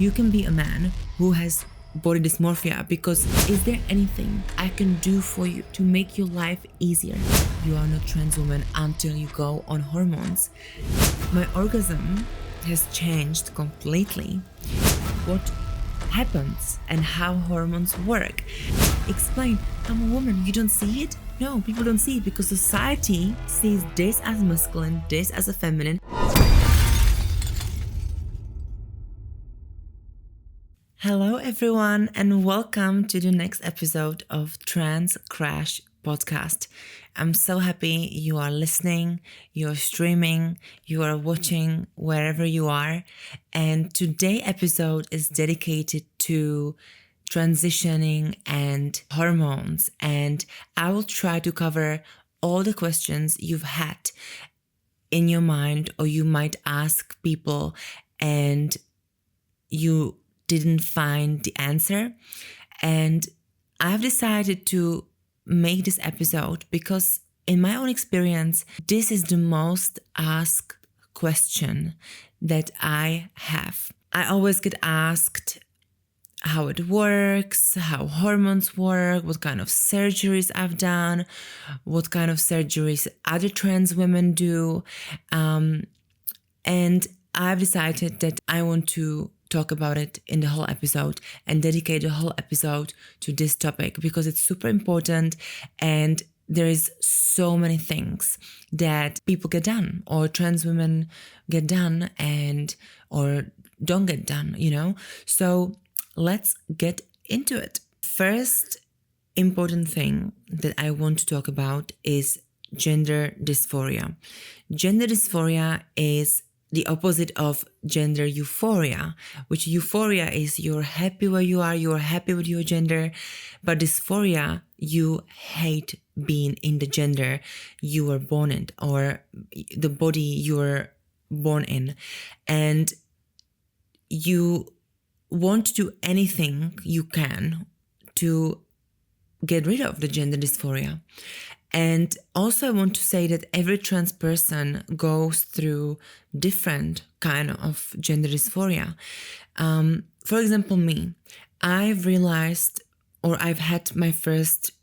You can be a man who has body dysmorphia because is there anything I can do for you to make your life easier? You are not trans woman until you go on hormones. My orgasm has changed completely. What happens and how hormones work. Explain, I'm a woman, you don't see it? No, people don't see it because society sees this as masculine, this as a feminine. Hello everyone and welcome to the next episode of Trans Crash podcast. I'm so happy you are listening, you're streaming, you are watching wherever you are. And today's episode is dedicated to transitioning and hormones. And I will try to cover all the questions you've had in your mind or you might ask people and you didn't find the answer. And I've decided to make this episode because in my own experience, this is the most asked question that I have. I always get asked how it works, how hormones work, what kind of surgeries I've done, what kind of surgeries other trans women do. And I've decided that I want to talk about it in the whole episode and dedicate the whole episode to this topic because it's super important and there is so many things that people get done or trans women get done and or don't get done, So let's get into it. First important thing that I want to talk about is gender dysphoria. Gender dysphoria is the opposite of gender euphoria, which euphoria is you're happy where you are, you're happy with your gender, but dysphoria, you hate being in the gender you were born in or the body you were born in. And you want to do anything you can to get rid of the gender dysphoria. And also I want to say that every trans person goes through different kind of gender dysphoria. For example, me, I've realized or I've had my first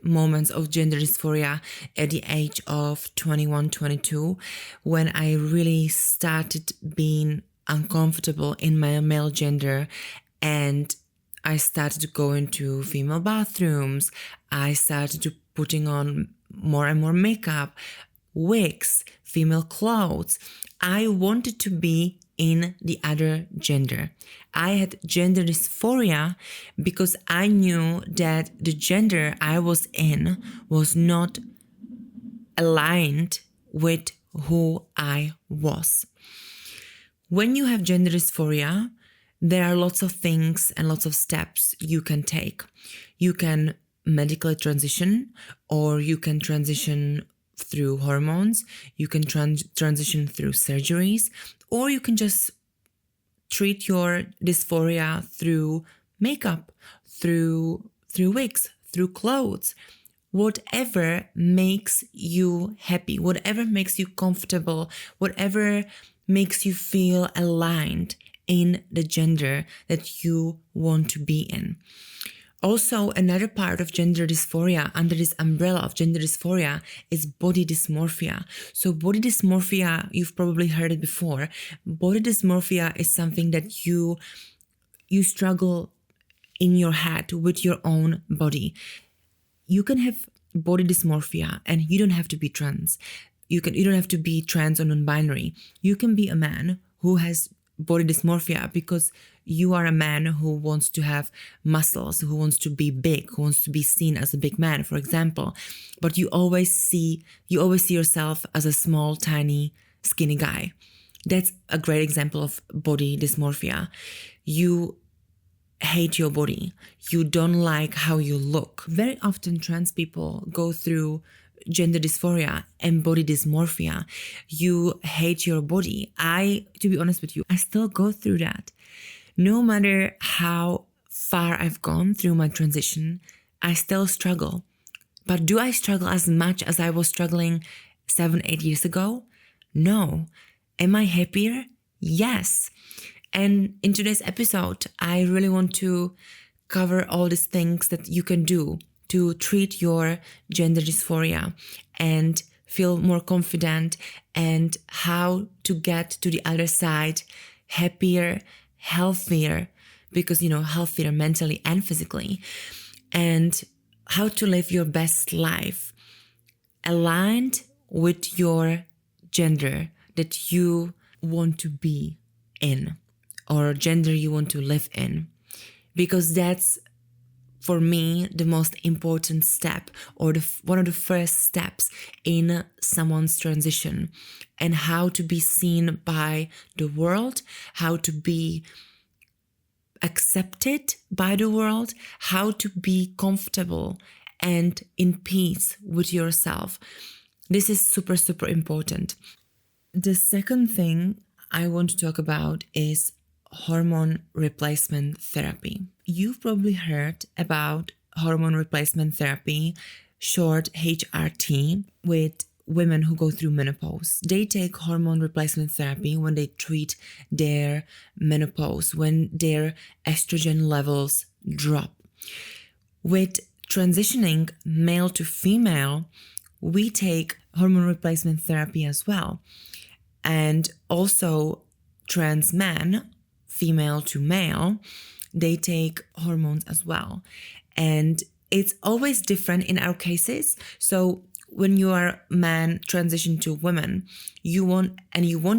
moments of gender dysphoria at the age of 21, 22, when I really started being uncomfortable in my male gender and I started to go into female bathrooms. I started to putting on more and more makeup, wigs, female clothes. I wanted to be in the other gender. I had gender dysphoria because I knew that the gender I was in was not aligned with who I was. When you have gender dysphoria, there are lots of things and lots of steps you can take. You can medically transition, or you can transition through hormones, you can transition through surgeries, or you can just treat your dysphoria through makeup, through wigs, through clothes. Whatever makes you happy, whatever makes you comfortable, whatever makes you feel aligned in the gender that you want to be in. Also, another part of gender dysphoria, under this umbrella of gender dysphoria, is body dysmorphia. So body dysmorphia, you've probably heard it before. Body dysmorphia is something that you struggle in your head with your own body. You can have body dysmorphia and you don't have to be trans. You don't have to be trans or non-binary. You can be a man who has body dysmorphia because you are a man who wants to have muscles, who wants to be big, who wants to be seen as a big man, for example. But you always see yourself as a small, tiny, skinny guy. That's a great example of body dysmorphia. You hate your body. You don't like how you look. Very often trans people go through gender dysphoria and body dysmorphia. You hate your body. To be honest with you, I still go through that. No matter how far I've gone through my transition, I still struggle. But do I struggle as much as I was struggling 7-8 years ago? No. Am I happier? Yes. And in today's episode, I really want to cover all these things that you can do to treat your gender dysphoria and feel more confident, and how to get to the other side happier, healthier, because, healthier mentally and physically, and how to live your best life aligned with your gender that you want to be in, or gender you want to live in. Because that's, for me, the most important step, or one of the first steps in someone's transition, and how to be seen by the world, how to be accepted by the world, how to be comfortable and in peace with yourself. This is super, super important. The second thing I want to talk about is hormone replacement therapy. You've probably heard about hormone replacement therapy, short HRT, with women who go through menopause. They take hormone replacement therapy when they treat their menopause, when their estrogen levels drop. With transitioning male to female, we take hormone replacement therapy as well. And also trans men, female to male, they take hormones as well. And it's always different in our cases. So when you are man transition to women, you want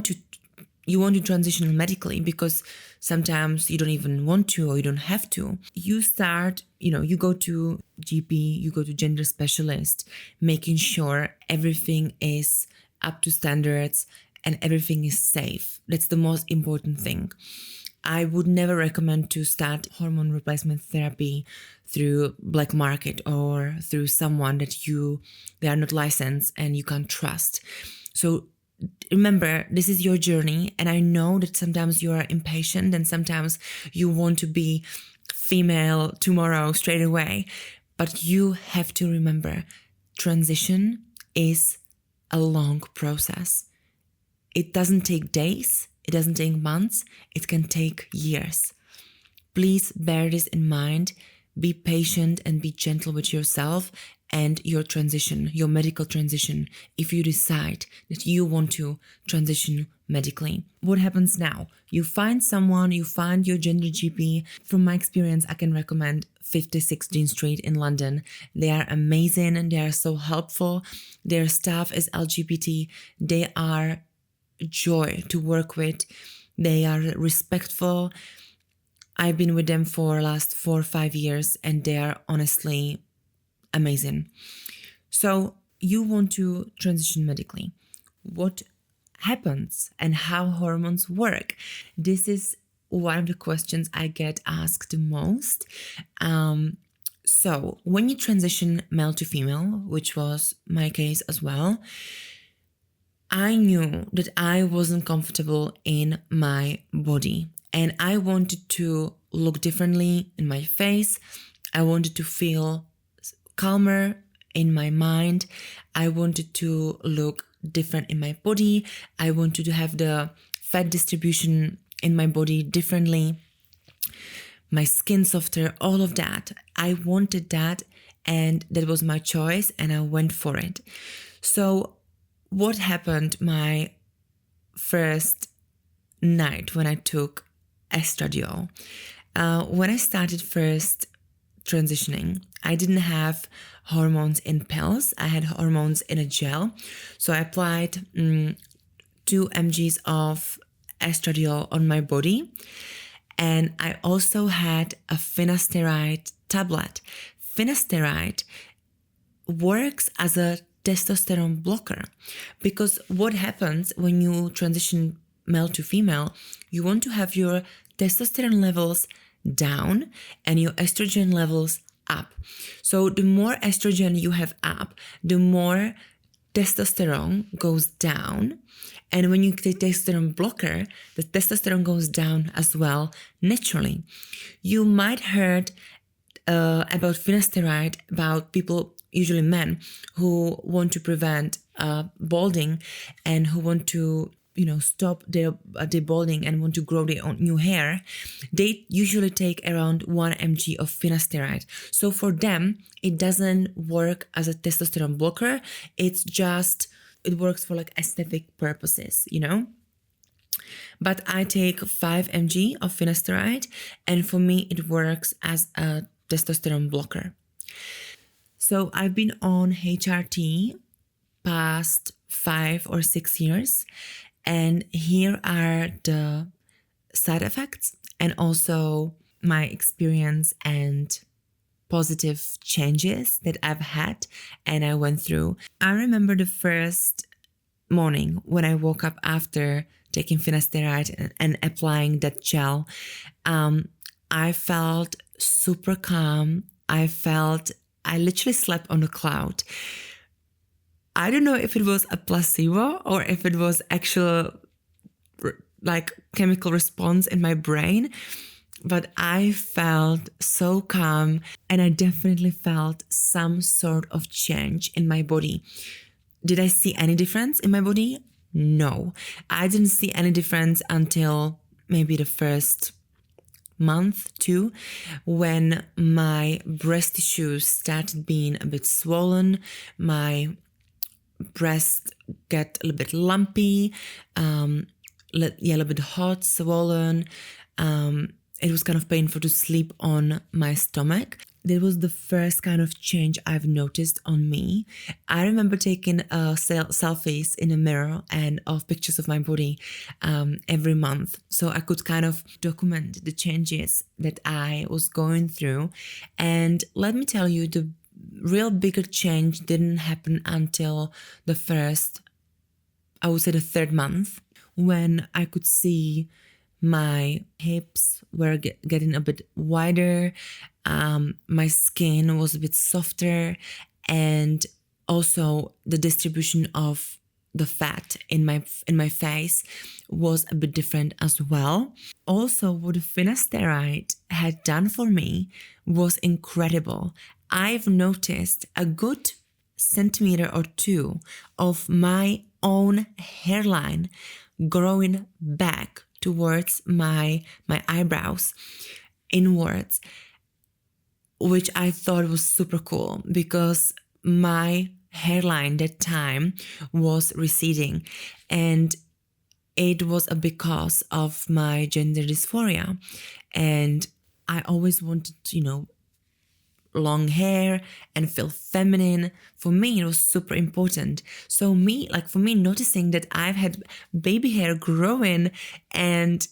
to transition medically, because sometimes you don't even want to, or you don't have to. You start, you go to GP, you go to gender specialist, making sure everything is up to standards and everything is safe. That's the most important thing. I would never recommend to start hormone replacement therapy through black market or through someone that they are not licensed and you can't trust. So remember, this is your journey, and I know that sometimes you are impatient and sometimes you want to be female tomorrow straight away, but you have to remember, transition is a long process. It doesn't take days, it doesn't take months, it can take years. Please bear this in mind. Be patient and be gentle with yourself and your transition, your medical transition, if you decide that you want to transition medically. What happens now? You find someone, you find your gender GP. From my experience, I can recommend 56 Dean Street in London. They are amazing and they are so helpful. Their staff is LGBT. They are joy to work with. They are respectful. I've been with them for the last 4 or 5 years and they are honestly amazing. So you want to transition medically. What happens and how hormones work? This is one of the questions I get asked the most. So when you transition male to female, which was my case as well, I knew that I wasn't comfortable in my body and I wanted to look differently in my face. I wanted to feel calmer in my mind. I wanted to look different in my body. I wanted to have the fat distribution in my body differently. My skin softer, all of that. I wanted that and that was my choice and I went for it. So what happened my first night when I took estradiol? When I started first transitioning, I didn't have hormones in pills. I had hormones in a gel. So I applied 2 mgs of estradiol on my body. And I also had a finasteride tablet. Finasteride works as a testosterone blocker, because what happens when you transition male to female, you want to have your testosterone levels down and your estrogen levels up. So the more estrogen you have up, the more testosterone goes down. And when you take testosterone blocker, the testosterone goes down as well naturally. You might heard about finasteride, about people, usually men, who want to prevent balding and who want to stop their balding and want to grow their own new hair, they usually take around 1 mg of finasteride. So for them, it doesn't work as a testosterone blocker. It works for like aesthetic purposes, But I take 5 mg of finasteride, and for me, it works as a testosterone blocker. So I've been on HRT past 5 or 6 years, and here are the side effects and also my experience and positive changes that I've had and I went through. I remember the first morning when I woke up after taking finasteride and applying that gel. I felt super calm. I literally slept on a cloud. I don't know if it was a placebo or if it was actual like chemical response in my brain, but I felt so calm and I definitely felt some sort of change in my body. Did I see any difference in my body? No, I didn't see any difference until maybe the first month, 2, when my breast tissues started being a bit swollen, my breast get a little bit lumpy, a little bit hot, swollen. It was kind of painful to sleep on my stomach. That was the first kind of change I've noticed on me. I remember taking selfies in a mirror and of pictures of my body every month, so I could kind of document the changes that I was going through. And let me tell you, the real bigger change didn't happen until the third month, when I could see my hips were getting a bit wider, my skin was a bit softer, and also the distribution of the fat in my face was a bit different as well. Also, what the finasteride had done for me was incredible. I've noticed a good centimeter or 2 of my own hairline growing back towards my eyebrows inwards, which I thought was super cool because my hairline that time was receding, and it was a big cause of my gender dysphoria. And I always wanted, long hair and feel feminine. For me, it was super important. So for me, noticing that I've had baby hair growing and,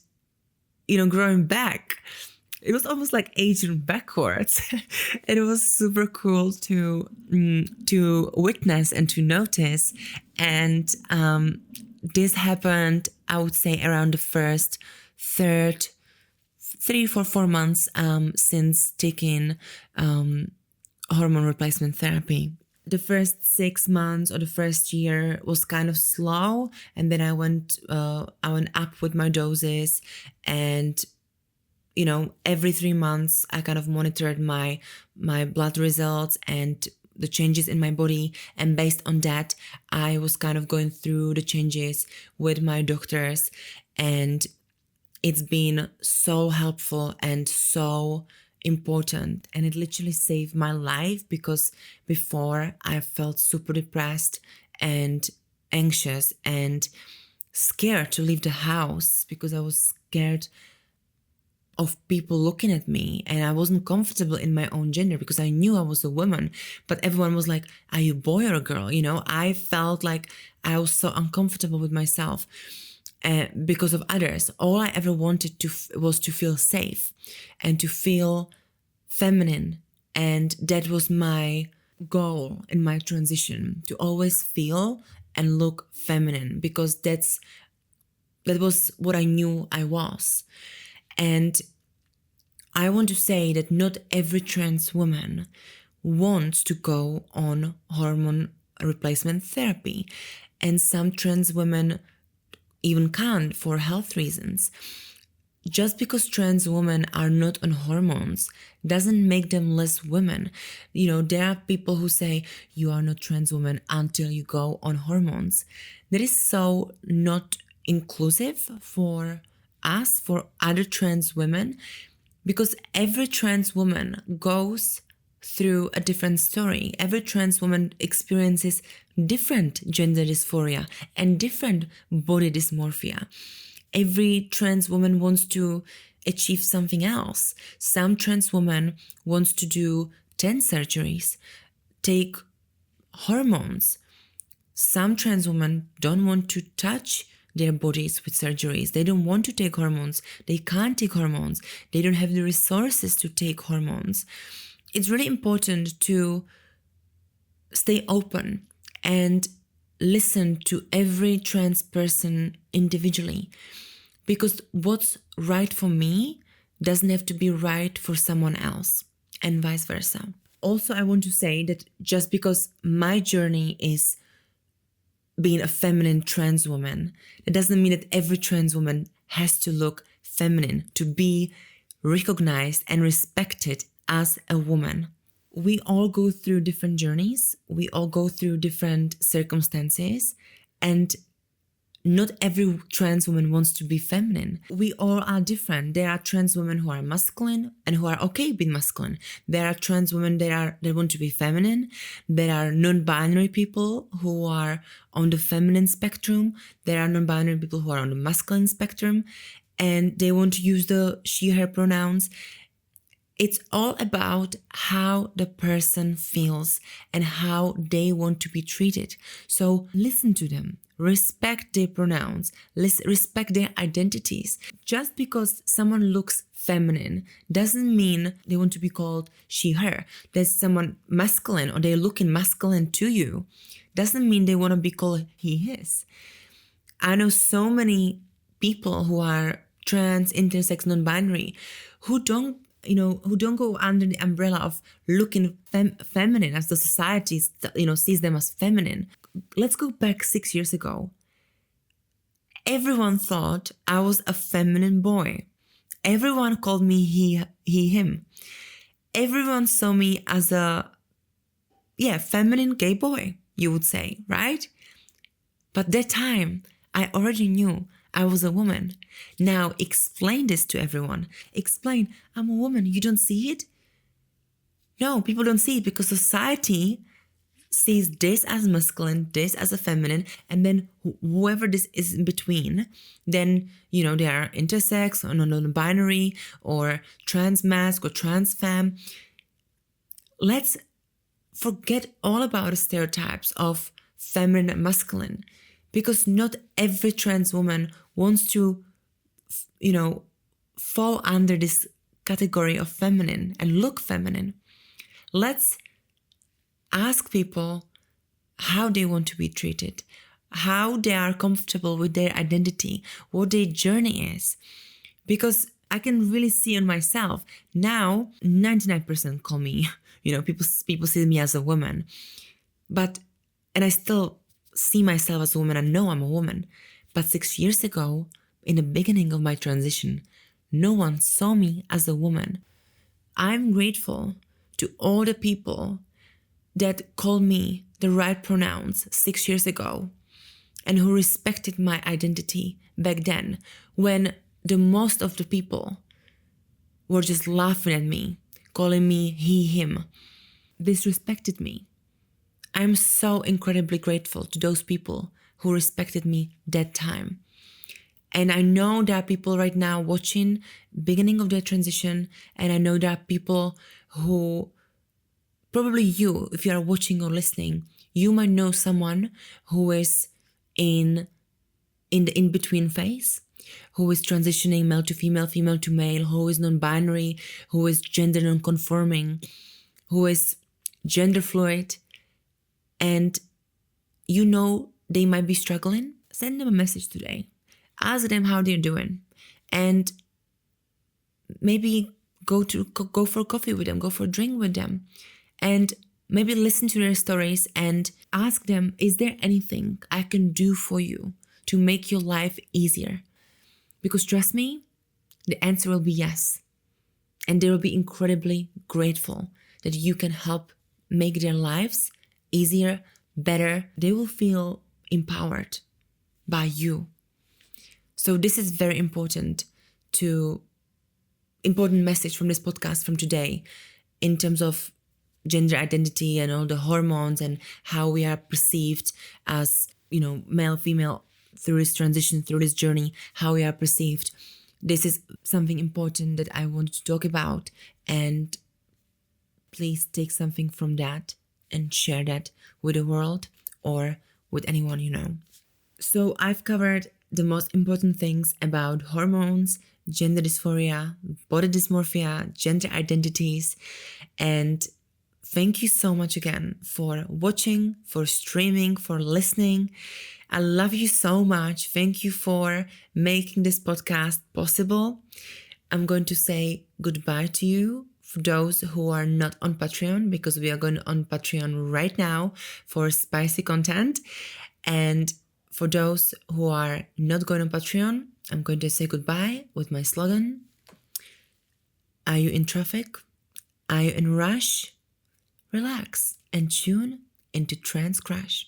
growing back, it was almost like aging backwards. It was super cool to witness and to notice. And this happened, I would say, around the first 3, 4 months since taking hormone replacement therapy. The first 6 months or the first year was kind of slow, and then I went up with my doses, and every 3 months I kind of monitored my blood results and the changes in my body, and based on that I was kind of going through the changes with my doctors, and it's been so helpful and so important, and it literally saved my life, because before I felt super depressed and anxious and scared to leave the house because I was scared of people looking at me, and I wasn't comfortable in my own gender because I knew I was a woman, but everyone was like, are you a boy or a girl? I felt like I was so uncomfortable with myself because of others. All I ever wanted was to feel safe and to feel feminine, and that was my goal in my transition, to always feel and look feminine, because that was what I knew I was. And I want to say that not every trans woman wants to go on hormone replacement therapy, and some trans women even can't for health reasons. Just because trans women are not on hormones doesn't make them less women. There are people who say you are not trans woman until you go on hormones. That is so not inclusive for us, for other trans women, because every trans woman goes through a different story. Every trans woman experiences different gender dysphoria and different body dysmorphia. Every trans woman wants to achieve something else. Some trans woman wants to do 10 surgeries, take hormones. Some trans women don't want to touch their bodies with surgeries. They don't want to take hormones. They can't take hormones. They don't have the resources to take hormones. It's really important to stay open and listen to every trans person individually, because what's right for me doesn't have to be right for someone else, and vice versa. Also, I want to say that just because my journey is being a feminine trans woman, it doesn't mean that every trans woman has to look feminine to be recognized and respected as a woman. We all go through different journeys. We all go through different circumstances, and not every trans woman wants to be feminine. We all are different. There are trans women who are masculine and who are okay being masculine. There are trans women that want to be feminine. There are non-binary people who are on the feminine spectrum. There are non-binary people who are on the masculine spectrum, and they want to use the she, her pronouns. It's all about how the person feels and how they want to be treated. So listen to them, respect their pronouns, respect their identities. Just because someone looks feminine doesn't mean they want to be called she, her. There's someone masculine or they're looking masculine to you, doesn't mean they want to be called he, his. I know so many people who are trans, intersex, non-binary, who don't go under the umbrella of looking feminine as the society, sees them as feminine. Let's go back 6 years ago. Everyone thought I was a feminine boy. Everyone called me he, him. Everyone saw me as a, feminine gay boy, you would say, right? But that time, I already knew I was a woman. Now explain this to everyone. Explain, I'm a woman. You don't see it? No, people don't see it because society sees this as masculine, this as a feminine, and then whoever this is in between, then, they are intersex or non-binary or trans masc or trans femme. Let's forget all about the stereotypes of feminine and masculine, because not every trans woman wants to, fall under this category of feminine and look feminine. Let's ask people how they want to be treated, how they are comfortable with their identity, what their journey is. Because I can really see on myself now, 99% call me, people see me as a woman, and I still see myself as a woman. I know I'm a woman. But 6 years ago, in the beginning of my transition, no one saw me as a woman. I'm grateful to all the people that called me the right pronouns 6 years ago and who respected my identity back then, when the most of the people were just laughing at me, calling me he, him, disrespected me. I'm so incredibly grateful to those people who respected me that time. And I know there are people right now watching beginning of their transition, and I know there are people who, probably you, if you are watching or listening, you might know someone who is in the in-between phase, who is transitioning male to female, female to male, who is non-binary, who is gender non-conforming, who is gender fluid, and they might be struggling. Send them a message today. Ask them how they're doing, and maybe go for coffee with them, go for a drink with them, and maybe listen to their stories and ask them, is there anything I can do for you to make your life easier? Because trust me, the answer will be yes. And they will be incredibly grateful that you can help make their lives easier, better. They will feel empowered by you. So this is very important message from this podcast from today in terms of gender identity and all the hormones and how we are perceived as, male, female through this transition, through this journey, how we are perceived. This is something important that I want to talk about, and please take something from that and share that with the world or with anyone you know. So I've covered the most important things about hormones, gender dysphoria, body dysmorphia, gender identities, and thank you so much again for watching, for streaming, for listening. I love you so much. Thank you for making this podcast possible. I'm going to say goodbye to you for those who are not on Patreon, because we are going on Patreon right now for spicy content. And for those who are not going on Patreon, I'm going to say goodbye with my slogan. Are you in traffic? Are you in rush? Relax and tune into Trans Crash.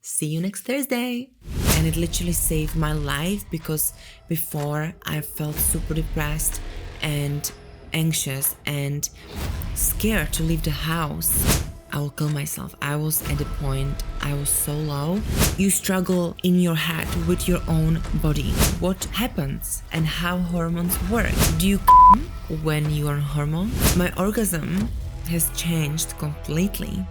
See you next Thursday. And it literally saved my life, because before I felt super depressed and anxious and scared to leave the house. I will kill myself. I was at the point, I was so low. You struggle in your head with your own body. What happens and how hormones work? Do you come when you are on hormones? My orgasm has changed completely.